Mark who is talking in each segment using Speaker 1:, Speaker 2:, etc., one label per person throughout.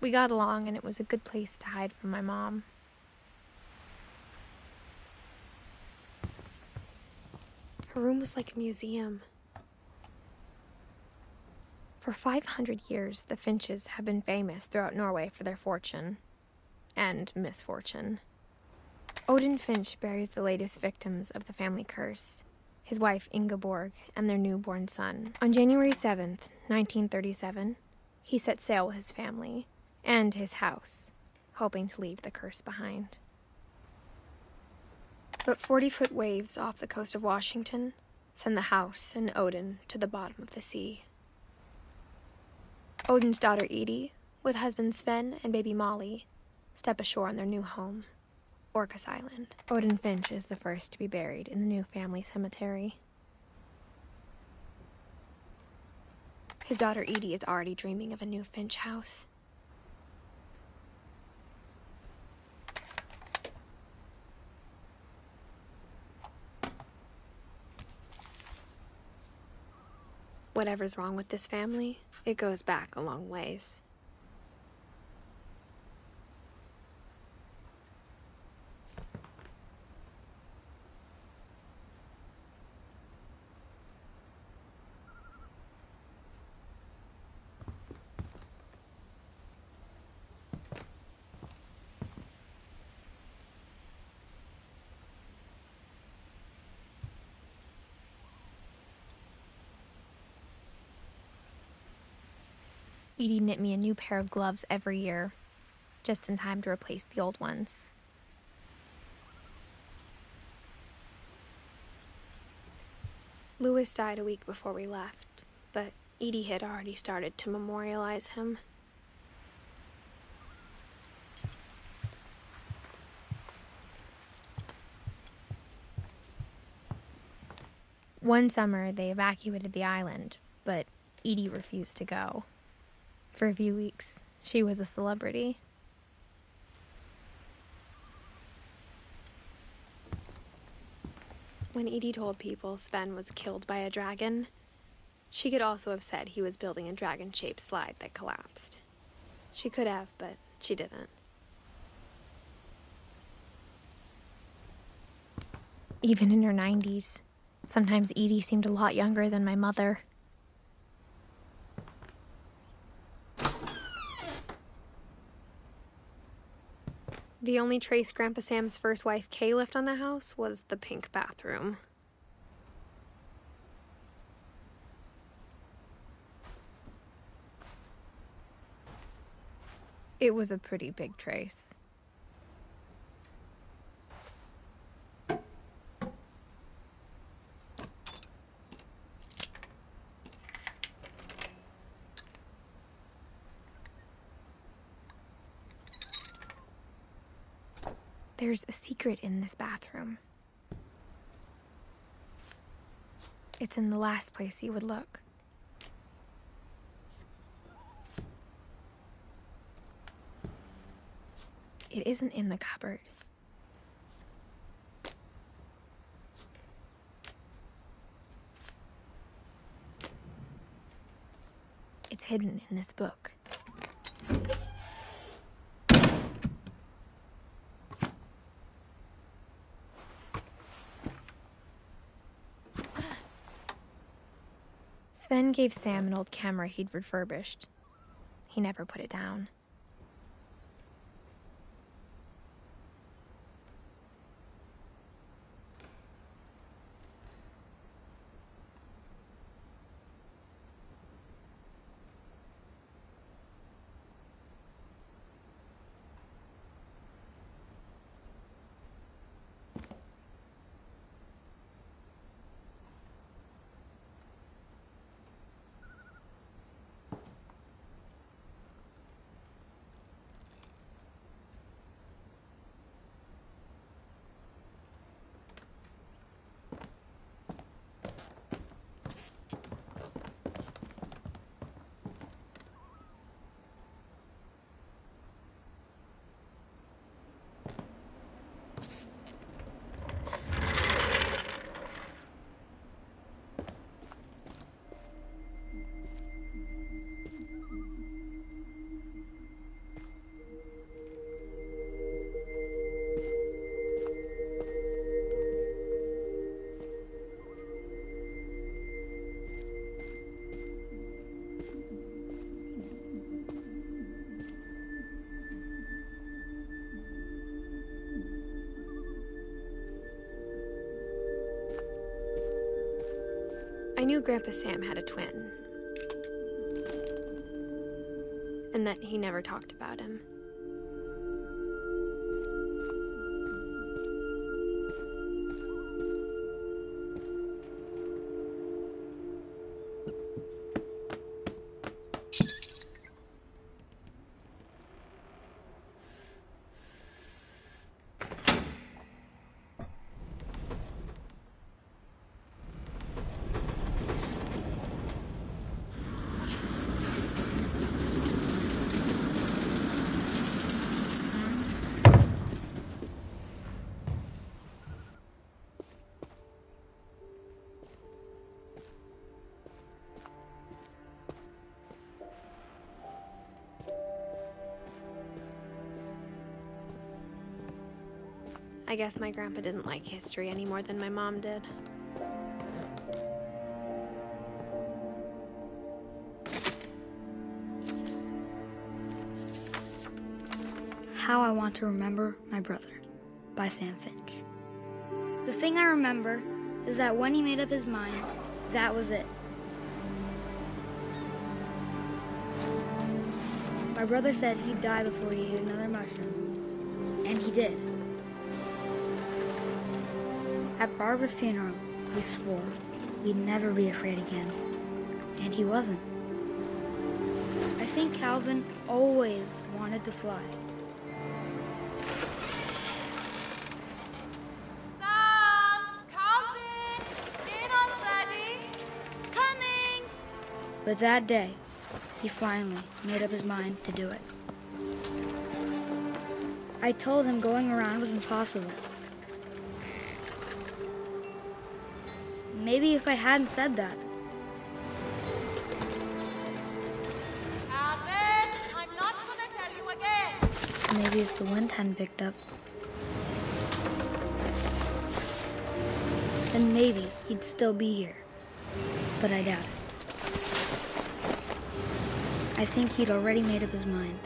Speaker 1: We got along, and it was a good place to hide from my mom. Her room was like a museum. For 500 years, the Finches have been famous throughout Norway for their fortune and misfortune. Odin Finch buries the latest victims of the family curse, his wife Ingeborg and their newborn son. On January 7th, 1937, he set sail with his family and his house, hoping to leave the curse behind. But 40-foot waves off the coast of Washington send the house and Odin to the bottom of the sea. Odin's daughter Edie, with husband Sven and baby Molly, step ashore on their new home, Orcas Island. Odin Finch is the first to be buried in the new family cemetery. His daughter Edie is already dreaming of a new Finch house. Whatever's wrong with this family, it goes back a long ways. Edie knit me a new pair of gloves every year, just in time to replace the old ones. Louis died a week before we left, but Edie had already started to memorialize him. One summer, they evacuated the island, but Edie refused to go. For a few weeks, she was a celebrity. When Edie told people Sven was killed by a dragon, she could also have said he was building a dragon-shaped slide that collapsed. She could have, but she didn't. Even in her 90s, sometimes Edie seemed a lot younger than my mother. The only trace Grandpa Sam's first wife, Kay, left on the house was the pink bathroom. It was a pretty big trace. There's a secret in this bathroom. It's in the last place you would look. It isn't in the cupboard. It's hidden in this book. Sven gave Sam an old camera he'd refurbished. He never put it down. I knew Grandpa Sam had a twin, and that he never talked about him. I guess my grandpa didn't like history any more than my mom did.
Speaker 2: How I Want to Remember My Brother by Sam Finch. The thing I remember is that when he made up his mind, that was it. My brother said he'd die before he ate another mushroom, and he did. At Barbara's funeral, we swore we'd never be afraid again, and he wasn't. I think Calvin always wanted to fly.
Speaker 3: Sam! Calvin! Dinner's ready! Coming!
Speaker 2: But that day, he finally made up his mind to do it. I told him going around was impossible. Maybe if I hadn't said that.
Speaker 3: Calvin! I'm not gonna tell you again!
Speaker 2: Maybe if the wind hadn't picked up. Then maybe he'd still be here. But I doubt it. I think he'd already made up his mind.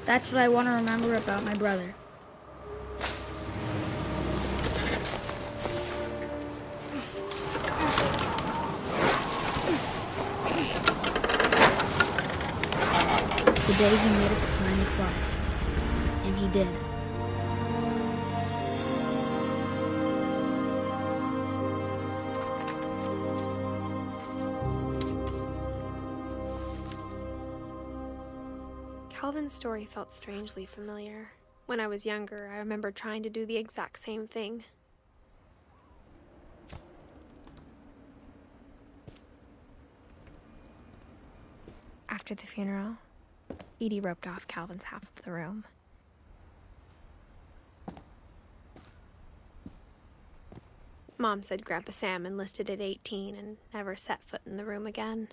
Speaker 2: That's what I want to remember about my brother. The day he made up his mind to fly. And he did.
Speaker 1: Calvin's story felt strangely familiar. When I was younger, I remember trying to do the exact same thing. After the funeral, Edie roped off Calvin's half of the room. Mom said Grandpa Sam enlisted at 18 and never set foot in the room again.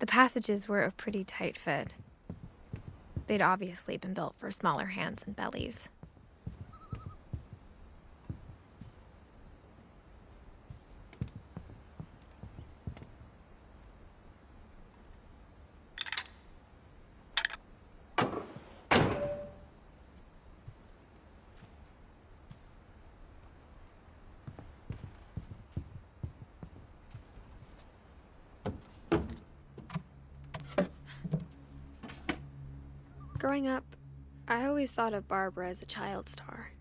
Speaker 1: The passages were a pretty tight fit. They'd obviously been built for smaller hands and bellies. Growing up, I always thought of Barbara as a child star.